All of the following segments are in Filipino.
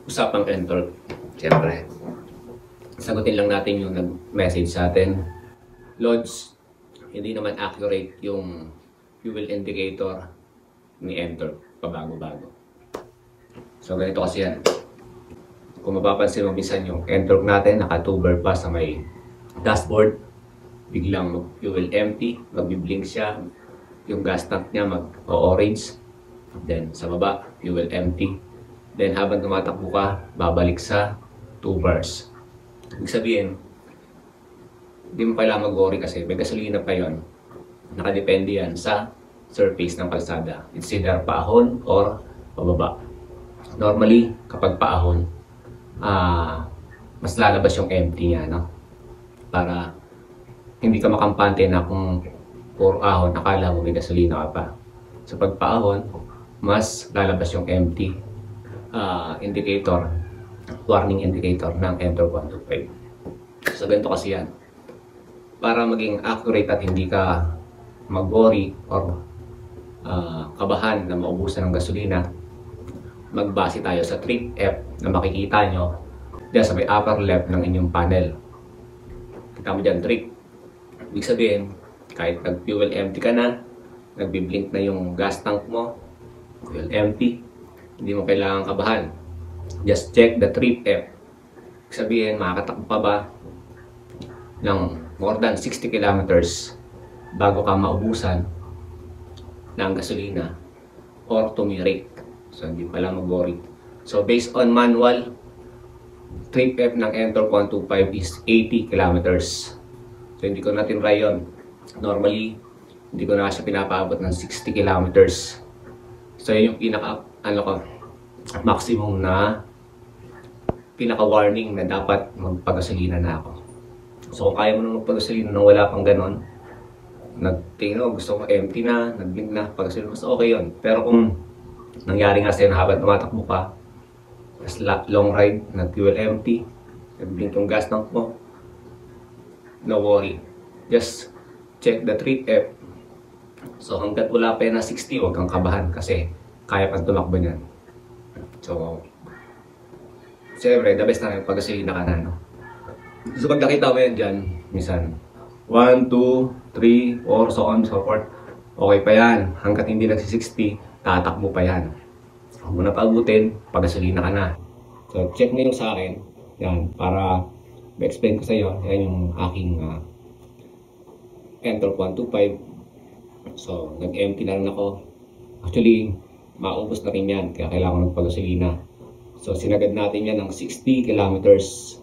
Usapang Entorc, siyempre. Sagutin lang natin yung nag-message sa atin. Lods, hindi naman accurate yung fuel indicator ni Entorc, pabago-bago. So ganito kasi yan. Kung mapapansin mo minsan yung Entorc natin, naka-2 bar pa sa may dashboard. Biglang mag-fuel empty, magbiblink siya. Yung gas tank niya mag-orange. Then sa baba, fuel empty. Then habang tumatakbo ka, babalik sa 2 bars. Ibig sabihin, hindi mo kailangan mag-worry kasi may gasolina pa yon. Nakadepende yan sa surface ng kalsada. It's either paahon or pababa. Normally, kapag paahon, mas lalabas yung empty niya, no? Para hindi ka makampante na kung puro ahon, nakala mo may gasolina ka pa. So pag paahon, mas lalabas yung empty indicator, warning indicator ng Entorc 125. So ganito kasi yan. Para maging accurate at hindi ka mag-worry or kabahan na maubusan ng gasolina, magbase tayo sa trip F na makikita nyo dyan sa may upper left ng inyong panel. Kita mo dyan trip. Ibig sabihin, kahit nag-fuel empty ka na, nagbiblink na yung gas tank mo, fuel empty, hindi mo kailangan kabahan. Just check the trip F. Ibig sabihin, makakatakbo pa ba ng more than 60 kilometers bago ka maubusan ng gasolina or tumirik. So, hindi pala mag-worry. So, based on manual, trip F ng Entorc 125 is 80 kilometers. So, hindi ko natin try yun. Normally, hindi ko na siya pinapaabot ng 60 kilometers. So, yun yung maximum na pinaka-warning na dapat magpagasolina na ako. So, kung kaya mo nang magpagasolina nang wala pang ganon, nagtingin mo, gusto mo empty na, nag-blink na, pagasolina, mas okay yun. Pero kung nangyari nga sa'yo na habang tumatakbo ka, long ride, nag-fuel empty, nag-blink yung gas tank mo, no worry. Just check the trip F. So, hanggat wala pa yan na 60, huwag kang kabahan kasi kaya pang tumakbo niyan. So, siyempre, the best na yung pagasolina ka na, no? So, pag nakita mo yan dyan, minsan, 1, 2, 3, 4, so on, so forth. Okay pa yan. Hanggat hindi nagsi-60, tatakbo pa yan. Huwag mo na paabutin, pagasolina ka na. So, check mo yung sa akin. Yan, para ma-explain ko sa iyo. Yan yung aking Entorc 125. So, nag-empty na rin ako. Actually, maubos na rin yan. Kaya kailangan ng pagasolina. So, sinagad natin yan ng 60 kilometers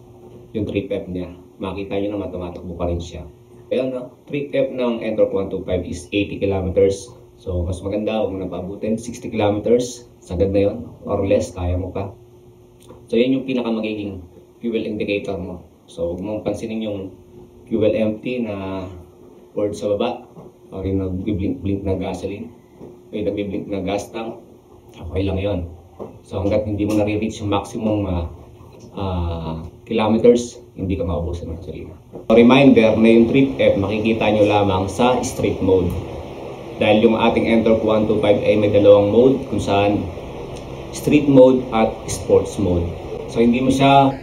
yung trip F niya. Makita nyo naman, tumatakbo pa rin siya. Kaya no, trip F ng Entorc 125 is 80 kilometers. So, mas maganda huwag mo na paabutin. 60 kilometers, sagad na yun. Or less, kaya mo pa. So, yan yung pinaka magiging fuel indicator mo. So, huwag mong pansinin yung fuel empty na word sa baba. O rin nag-blink na gasoline. O yung nag-blink na gas tank. Okay lang yun. So, hanggat hindi mo nare-reach yung maximum kilometers, hindi ka maubusan ng gasolina. Reminder na yung trip F makikita nyo lamang sa street mode. Dahil yung ating Entorc 125 ay may dalawang mode kung saan street mode at sports mode. So hindi mo siya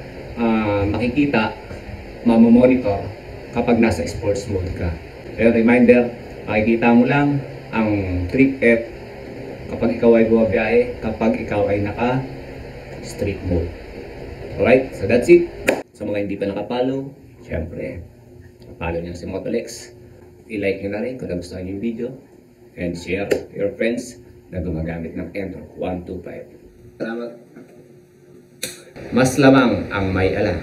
makikita, mamomonitor kapag nasa sports mode ka. Pero reminder, makikita mo lang ang trip F kapag ikaw ay bumabiyahe, kapag ikaw ay naka street mode. Alright, so that's it. Sa mga hindi pa nakapollow, syempre, follow nyo si Motolex. I-like nyo na rin kung nagustuhan nyo yung video. And share to your friends na gumagamit ng Entorc 125. Salamat. Mas lamang ang may alam.